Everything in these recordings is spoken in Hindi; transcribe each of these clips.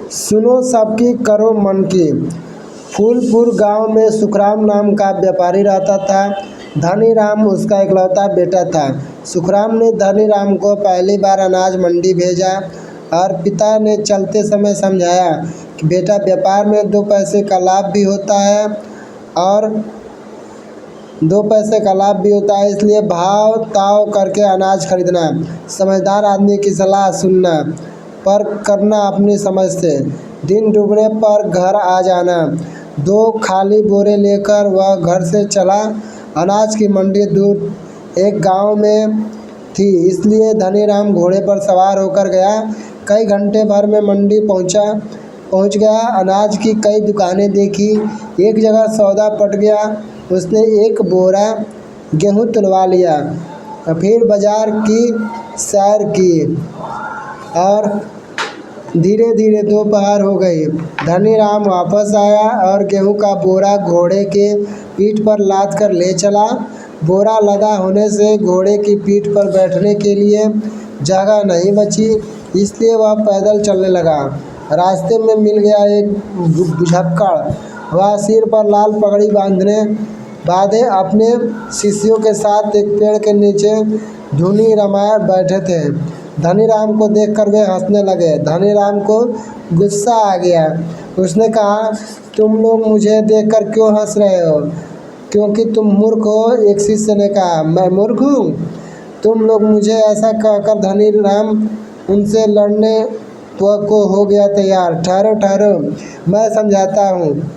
सुनो सबकी करो मन की। फूलपुर गांव में सुखराम नाम का व्यापारी रहता था। धनीराम उसका इकलौता बेटा था। सुखराम ने धनीराम को पहली बार अनाज मंडी भेजा और पिता ने चलते समय समझाया कि बेटा, व्यापार में दो पैसे का लाभ भी होता है और इसलिए भाव ताव करके अनाज खरीदना, समझदार आदमी की सलाह सुनना, पर करना अपनी समझ से। दिन डूबने पर घर आ जाना। 2 खाली बोरे लेकर वह घर से चला। अनाज की मंडी दूर एक गांव में थी, इसलिए धनीराम घोड़े पर सवार होकर गया। कई घंटे भर में मंडी पहुंच गया। अनाज की कई दुकानें देखी, एक जगह सौदा पट गया। उसने 1 बोरा गेहूं तुलवा लिया, फिर बाजार की सैर की और धीरे धीरे दोपहर हो गई। धनीराम वापस आया और गेहूं का बोरा घोड़े के पीठ पर लाद कर ले चला। बोरा लदा होने से घोड़े की पीठ पर बैठने के लिए जगह नहीं बची, इसलिए वह पैदल चलने लगा। रास्ते में मिल गया एक बुझक्कड़। वह सिर पर लाल पगड़ी बांधे अपने शिष्यों के साथ एक पेड़ के नीचे धुनी रमाए बैठे थे। धनीराम को देखकर वे हंसने लगे। धनीराम को गुस्सा आ गया। उसने कहा, तुम लोग मुझे देखकर क्यों हंस रहे हो? क्योंकि तुम मूर्ख हो? एक शिष्य ने कहा, मैं मूर्ख हूँ? तुम लोग मुझे ऐसा कहकर धनीराम उनसे लड़ने को हो गया तैयार। ठहरो, मैं समझाता हूँ।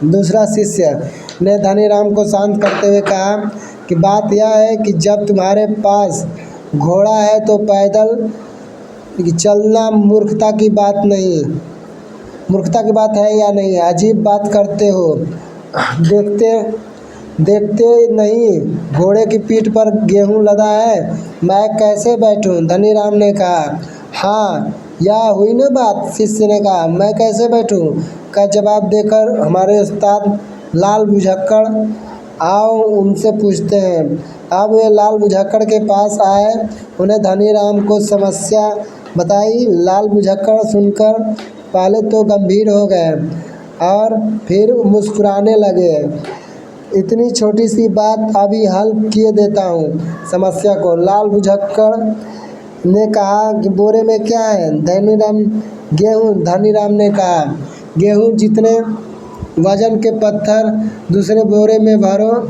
दूसरा शिष्य ने धनीराम को शांत करते हुए कहा कि बात यह है कि जब तुम्हारे पास घोड़ा है तो पैदल चलना मूर्खता की बात है या नहीं? अजीब बात करते हो। देखते नहीं घोड़े की पीठ पर गेहूं लदा है, मैं कैसे बैठूं? धनीराम ने कहा। हाँ, यह हुई ना बात? शिष्य ने कहा। मैं कैसे बैठूं का जवाब देकर हमारे उस्ताद लाल बुझक्कड़ आओ, उनसे पूछते हैं। अब वे लाल बुझक्कड़ के पास आए, उन्हें धनीराम को समस्या बताई। लाल बुझक्कड़ सुनकर पहले तो गंभीर हो गए और फिर मुस्कुराने लगे। इतनी छोटी सी बात अभी हल किए देता हूँ समस्या को। लाल बुझक्कड़ ने कहा कि बोरे में क्या है? गेहूँ। धनीराम ने कहा, गेहूँ जितने वजन के पत्थर दूसरे बोरे में भरो,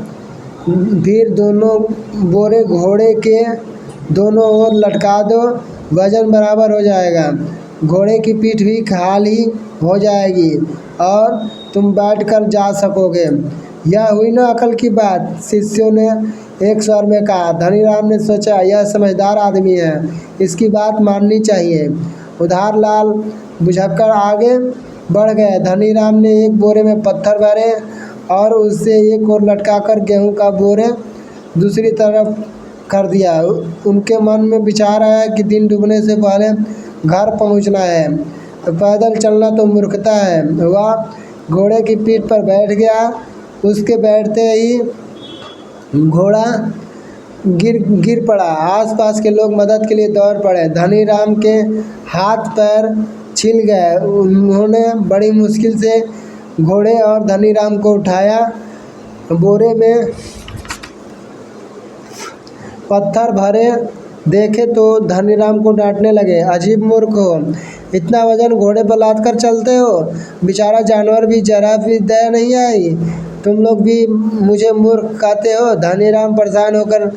फिर दोनों बोरे घोड़े के दोनों ओर लटका दो, वजन बराबर हो जाएगा। घोड़े की पीठ भी खाली हो जाएगी और तुम बैठकर जा सकोगे। यह हुई ना अकल की बात? शिष्यों ने एक स्वर में कहा। धनीराम ने सोचा, यह समझदार आदमी है, इसकी बात माननी चाहिए। उधार लाल बुझक्कड़ आगे बढ़ गए। धनीराम ने एक बोरे में पत्थर भरे और उससे एक और लटकाकर गेहूं का बोरे दूसरी तरफ कर दिया। उनके मन में विचार आया कि दिन डूबने से पहले घर पहुंचना है, तो पैदल चलना तो मूर्खता है। वह घोड़े की पीठ पर बैठ गया। उसके बैठते ही घोड़ा गिर पड़ा। आसपास के लोग मदद के लिए दौड़ पड़े। धनीराम के हाथ पैर छिल गए। उन्होंने बड़ी मुश्किल से घोड़े और धनीराम को उठाया। बोरे में पत्थर भरे देखे तो धनीराम को डांटने लगे, अजीब मूर्ख हो, इतना वजन घोड़े पर लाद कर चलते हो? बेचारा जानवर भी जरा भी दया नहीं आई। तुम लोग भी मुझे मूर्ख कहते हो? धनीराम परेशान होकर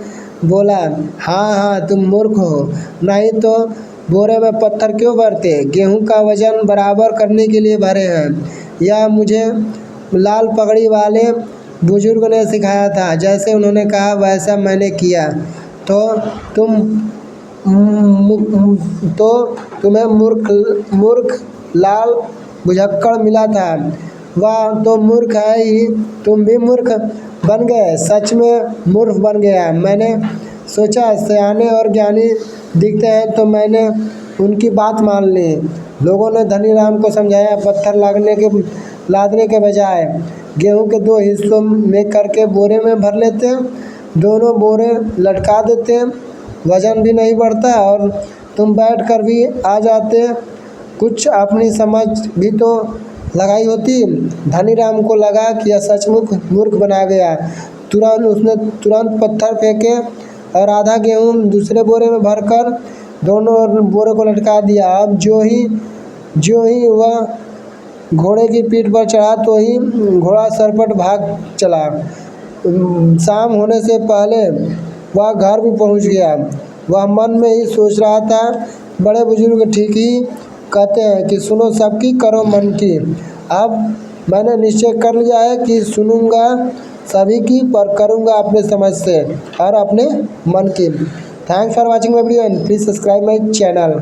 बोला, हाँ, तुम मूर्ख हो, नहीं तो बोरे में पत्थर क्यों भरते? गेहूं का वजन बराबर करने के लिए भरे हैं। यह मुझे लाल पगड़ी वाले बुजुर्ग ने सिखाया था। जैसे उन्होंने कहा वैसा मैंने किया, तो तुम्हें मूर्ख लाल बुझक्कड़ मिला था। वह तो मूर्ख है ही, तुम भी मूर्ख बन गए। सच में मूर्ख बन गया। मैंने सोचा सयाने और ज्ञानी दिखते हैं तो मैंने उनकी बात मान ली। लोगों ने धनीराम को समझाया, पत्थर लादने के बजाय गेहूं के 2 हिस्सों में करके बोरे में भर लेते, दोनों बोरे लटका देते, वजन भी नहीं बढ़ता और तुम बैठ कर भी आ जाते। कुछ अपनी समझ भी तो लगाई होती। धनीराम को लगा कि यह सचमुच मूर्ख बना गया। तुरंत पत्थर फेंके और आधा गेहूं दूसरे बोरे में भरकर दोनों बोरे को लटका दिया। अब ज्यों ही वह घोड़े की पीठ पर चढ़ा तो ही घोड़ा सरपट भाग चला। शाम होने से पहले वह घर भी पहुंच गया। वह मन में ही सोच रहा था, बड़े बुजुर्ग ठीक ही कहते हैं कि सुनो सबकी करो मन की। अब मैंने निश्चय कर लिया है कि सुनूंगा सभी की पर करूंगा अपने समझ से और अपने मन की। Thanks for watching my video and please subscribe my channel.